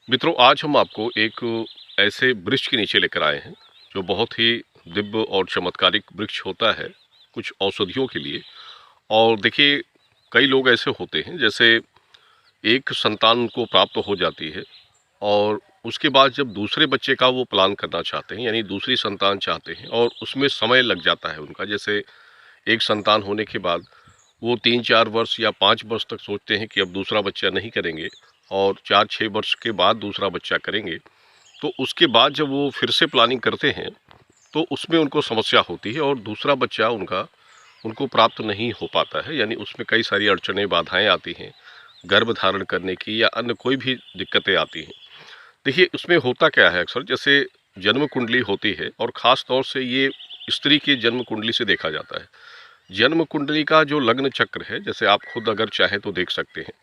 मित्रों, आज हम आपको एक ऐसे वृक्ष के नीचे लेकर आए हैं जो बहुत ही दिव्य और चमत्कारिक वृक्ष होता है कुछ औषधियों के लिए। और देखिए, कई लोग ऐसे होते हैं जैसे एक संतान उनको प्राप्त हो जाती है और उसके बाद जब दूसरे बच्चे का वो प्लान करना चाहते हैं, यानी दूसरी संतान चाहते हैं, और उसमें समय लग जाता है उनका। जैसे एक संतान होने के बाद वो 3-4 वर्ष या 5 वर्ष तक सोचते हैं कि अब दूसरा बच्चा नहीं करेंगे, और 4-6 वर्ष के बाद दूसरा बच्चा करेंगे। तो उसके बाद जब वो फिर से प्लानिंग करते हैं तो उसमें उनको समस्या होती है और दूसरा बच्चा उनका उनको प्राप्त नहीं हो पाता है। यानी उसमें कई सारी अड़चनें, बाधाएं आती हैं, गर्भ धारण करने की या अन्य कोई भी दिक्कतें आती हैं। देखिए, उसमें होता क्या है, अक्सर जैसे जन्म कुंडली होती है, और ख़ास तौर से ये स्त्री की जन्म कुंडली से देखा जाता है। जन्म कुंडली का जो लग्न चक्र है, जैसे आप खुद अगर चाहें तो देख सकते हैं,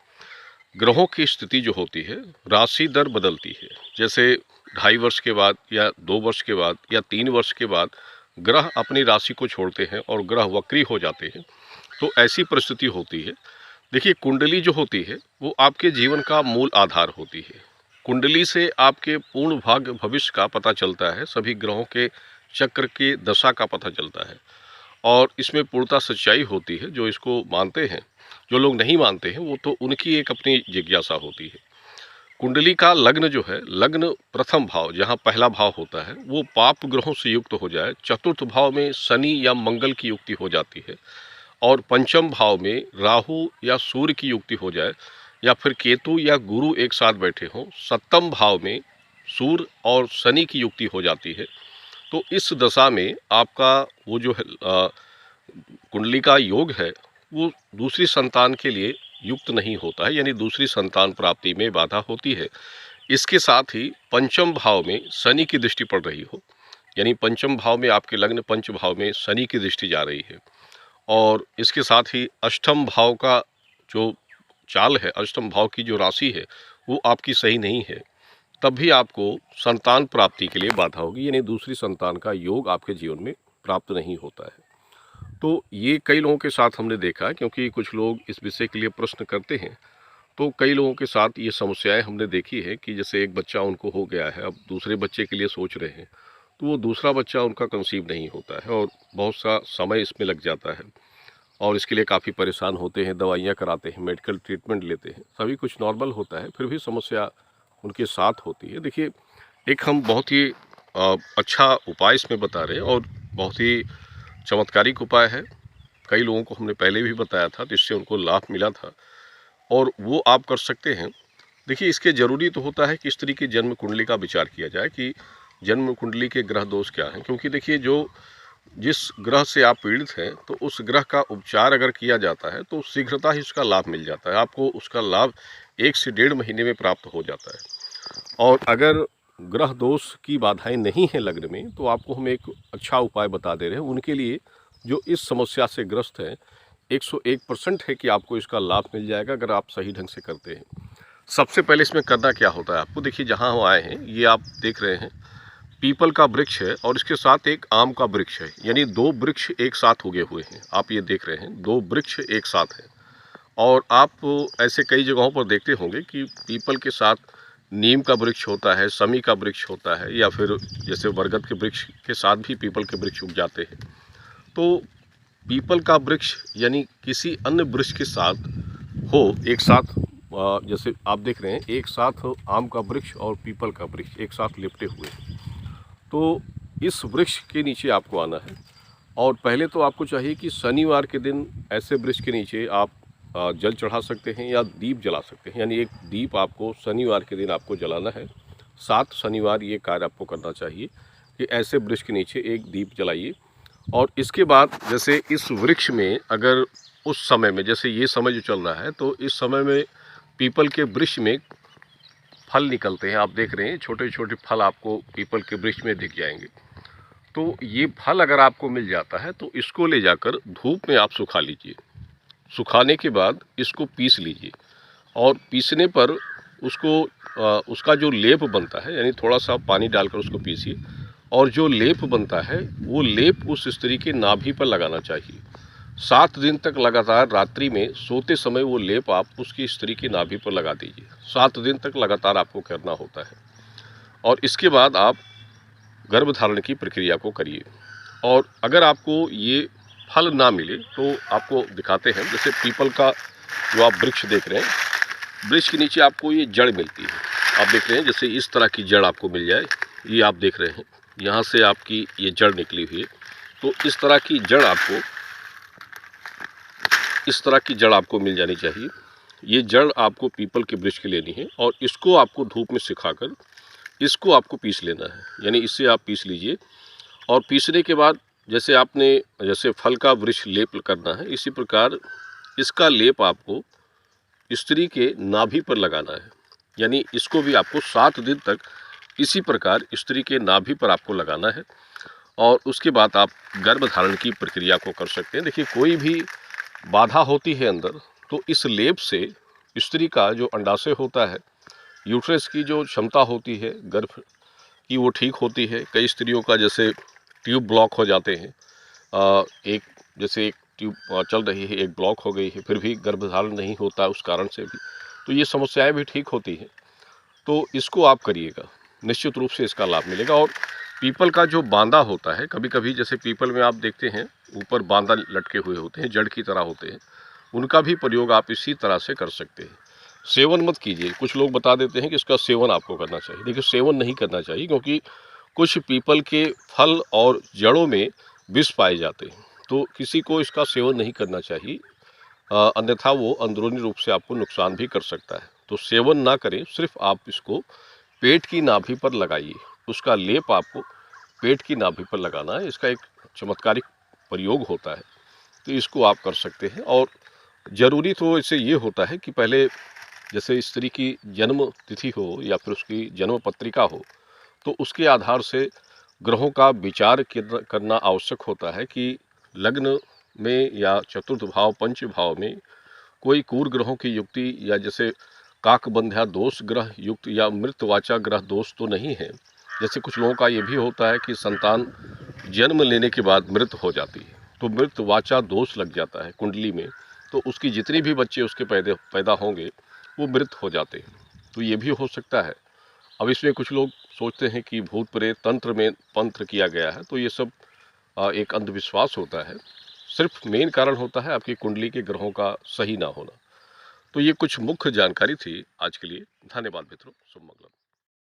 ग्रहों की स्थिति जो होती है, राशि दर बदलती है। जैसे 2.5 वर्ष के बाद या 2 वर्ष के बाद या 3 वर्ष के बाद ग्रह अपनी राशि को छोड़ते हैं और ग्रह वक्री हो जाते हैं। तो ऐसी परिस्थिति होती है। देखिए, कुंडली जो होती है वो आपके जीवन का मूल आधार होती है। कुंडली से आपके पूर्ण भाग्य भविष्य का पता चलता है, सभी ग्रहों के चक्र की दशा का पता चलता है, और इसमें पूर्णतः सच्चाई होती है। जो इसको मानते हैं, जो लोग नहीं मानते हैं, वो तो उनकी एक अपनी जिज्ञासा होती है। कुंडली का लग्न जो है, लग्न प्रथम भाव जहाँ पहला भाव होता है, वो पाप ग्रहों से युक्त हो जाए, चतुर्थ भाव में शनि या मंगल की युक्ति हो जाती है, और पंचम भाव में राहु या सूर्य की युक्ति हो जाए, या फिर केतु या गुरु एक साथ बैठे हों, सप्तम भाव में सूर्य और शनि की युक्ति हो जाती है। तो इस दशा में आपका वो जो है कुंडली का योग है, वो दूसरी संतान के लिए युक्त नहीं होता है, यानी दूसरी संतान प्राप्ति में बाधा होती है। इसके साथ ही पंचम भाव में शनि की दृष्टि पड़ रही हो, यानी पंचम भाव में आपके लग्न पंच भाव में शनि की दृष्टि जा रही है, और इसके साथ ही अष्टम भाव का जो चाल है, अष्टम भाव की जो राशि है, वो आपकी सही नहीं है, तब भी आपको संतान प्राप्ति के लिए बाधा होगी, यानी दूसरी संतान का योग आपके जीवन में प्राप्त नहीं होता है। तो ये कई लोगों के साथ हमने देखा है, क्योंकि कुछ लोग इस विषय के लिए प्रश्न करते हैं। तो कई लोगों के साथ ये समस्याएं हमने देखी है कि जैसे एक बच्चा उनको हो गया है, अब दूसरे बच्चे के लिए सोच रहे हैं, तो वो दूसरा बच्चा उनका कंसीव नहीं होता है, और बहुत सा समय इसमें लग जाता है, और इसके लिए काफ़ी परेशान होते हैं, दवाइयाँ कराते हैं, मेडिकल ट्रीटमेंट लेते हैं, सभी कुछ नॉर्मल होता है, फिर भी समस्या उनके साथ होती है। देखिए, एक हम बहुत ही अच्छा उपाय इसमें बता रहे हैं, और बहुत ही चमत्कारिक उपाय है। कई लोगों को हमने पहले भी बताया था, जिससे उनको लाभ मिला था, और वो आप कर सकते हैं। देखिए, इसके ज़रूरी तो होता है कि स्त्री की जन्म कुंडली का विचार किया जाए कि जन्म कुंडली के ग्रह दोष क्या हैं, क्योंकि देखिए, जो जिस ग्रह से आप पीड़ित हैं, तो उस ग्रह का उपचार अगर किया जाता है तो शीघ्रता ही उसका लाभ मिल जाता है। आपको उसका लाभ 1 से 1.5 महीने में प्राप्त हो जाता है। और अगर ग्रह दोष की बाधाएं नहीं हैं लग्न में, तो आपको हम एक अच्छा उपाय बता दे रहे हैं उनके लिए जो इस समस्या से ग्रस्त हैं। 101% है कि आपको इसका लाभ मिल जाएगा अगर आप सही ढंग से करते हैं। सबसे पहले इसमें करना क्या होता है आपको, देखिए, जहाँ हम आए हैं, ये आप देख रहे हैं, पीपल का वृक्ष है और इसके साथ एक आम का वृक्ष है, यानी 2 वृक्ष एक साथ उगे हुए हैं। आप ये देख रहे हैं, 2 वृक्ष एक साथ हैं। और आप ऐसे कई जगहों पर देखते होंगे कि पीपल के साथ नीम का वृक्ष होता है, शमी का वृक्ष होता है, या फिर जैसे बरगद के वृक्ष के साथ भी पीपल के वृक्ष उग जाते हैं। तो पीपल का वृक्ष यानी किसी अन्य वृक्ष के साथ हो एक साथ, जैसे आप देख रहे हैं, एक साथ आम का वृक्ष और पीपल का वृक्ष एक साथ लिपटे हुए हैं। तो इस वृक्ष के नीचे आपको आना है, और पहले तो आपको चाहिए कि शनिवार के दिन ऐसे वृक्ष के नीचे आप जल चढ़ा सकते हैं या दीप जला सकते हैं। यानी एक दीप आपको शनिवार के दिन आपको जलाना है। 7 शनिवार ये कार्य आपको करना चाहिए कि ऐसे वृक्ष के नीचे एक दीप जलाइए। और इसके बाद जैसे इस वृक्ष में अगर उस समय में, जैसे ये समय जो चल रहा है, तो इस समय में पीपल के वृक्ष में फल निकलते हैं। आप देख रहे हैं, छोटे छोटे फल आपको पीपल के वृक्ष में दिख जाएंगे। तो ये फल अगर आपको मिल जाता है तो इसको ले जाकर धूप में आप सुखा लीजिए। सुखाने के बाद इसको पीस लीजिए, और पीसने पर उसको उसका जो लेप बनता है, यानी थोड़ा सा पानी डालकर उसको पीसिए, और जो लेप बनता है वो लेप उस स्त्री के नाभि पर लगाना चाहिए। 7 दिन तक लगातार रात्रि में सोते समय वो लेप आप उसकी स्त्री की नाभि पर लगा दीजिए। 7 दिन तक लगातार आपको करना होता है और इसके बाद आप गर्भधारण की प्रक्रिया को करिए। और अगर आपको ये फल ना मिले तो आपको दिखाते हैं, जैसे पीपल का जो आप वृक्ष देख रहे हैं, वृक्ष के नीचे आपको ये जड़ मिलती है। आप देख रहे हैं जैसे इस तरह की जड़ आपको मिल जाए, ये आप देख रहे हैं यहाँ से आपकी ये जड़ निकली हुई है। तो इस तरह की जड़ आपको मिल जानी चाहिए। ये जड़ आपको पीपल के वृक्ष की लेनी है और इसको आपको धूप में सुखाकर इसको आपको पीस लेना है, यानी इससे आप पीस लीजिए। और पीसने के बाद जैसे फल का वृक्ष लेप करना है, इसी प्रकार इसका लेप आपको स्त्री के नाभि पर लगाना है। यानी इसको भी आपको 7 दिन तक इसी प्रकार स्त्री के नाभि पर आपको लगाना है और उसके बाद आप गर्भधारण की प्रक्रिया को कर सकते हैं। देखिए, कोई भी बाधा होती है अंदर, तो इस लेप से स्त्री का जो अंडाशय होता है, यूट्रस की जो क्षमता होती है गर्भ की, वो ठीक होती है। कई स्त्रियों का जैसे ट्यूब ब्लॉक हो जाते हैं, एक ट्यूब चल रही है, एक ब्लॉक हो गई है, फिर भी गर्भधारण नहीं होता उस कारण से भी, तो ये समस्याएं भी ठीक होती हैं। तो इसको आप करिएगा, निश्चित रूप से इसका लाभ मिलेगा। और पीपल का जो बांदा होता है, कभी कभी जैसे पीपल में आप देखते हैं ऊपर बांदा लटके हुए होते हैं, जड़ की तरह होते हैं, उनका भी प्रयोग आप इसी तरह से कर सकते हैं। सेवन मत कीजिए। कुछ लोग बता देते हैं कि इसका सेवन आपको करना चाहिए। देखिए, सेवन नहीं करना चाहिए, क्योंकि कुछ पीपल के फल और जड़ों में विष पाए जाते हैं, तो किसी को इसका सेवन नहीं करना चाहिए। अन्यथा वो अंदरूनी रूप से आपको नुकसान भी कर सकता है। तो सेवन ना करें, सिर्फ आप इसको पेट की नाभि पर लगाइए। उसका लेप आपको पेट की नाभि पर लगाना है। इसका एक चमत्कारिक प्रयोग होता है, तो इसको आप कर सकते हैं। और ज़रूरी तो इससे ये होता है कि पहले जैसे स्त्री की जन्म तिथि हो या फिर उसकी जन्म पत्रिका हो, तो उसके आधार से ग्रहों का विचार करना आवश्यक होता है कि लग्न में या चतुर्थ भाव पंच भाव में कोई क्रूर ग्रहों की युक्ति, या जैसे काकबंध्या दोष ग्रह युक्त या मृतवाचा ग्रह दोष तो नहीं है। जैसे कुछ लोगों का ये भी होता है कि संतान जन्म लेने के बाद मृत हो जाती है, तो मृतवाचा दोष लग जाता है कुंडली में, तो उसकी जितनी भी बच्चे उसके पैदा होंगे वो मृत हो जाते हैं। तो ये भी हो सकता है। अब इसमें कुछ लोग सोचते हैं कि भूत प्रेत तंत्र में तंत्र किया गया है, तो ये सब एक अंधविश्वास होता है। सिर्फ मेन कारण होता है आपकी कुंडली के ग्रहों का सही ना होना। तो ये कुछ मुख्य जानकारी थी आज के लिए। धन्यवाद मित्रों। शुभ मंगल।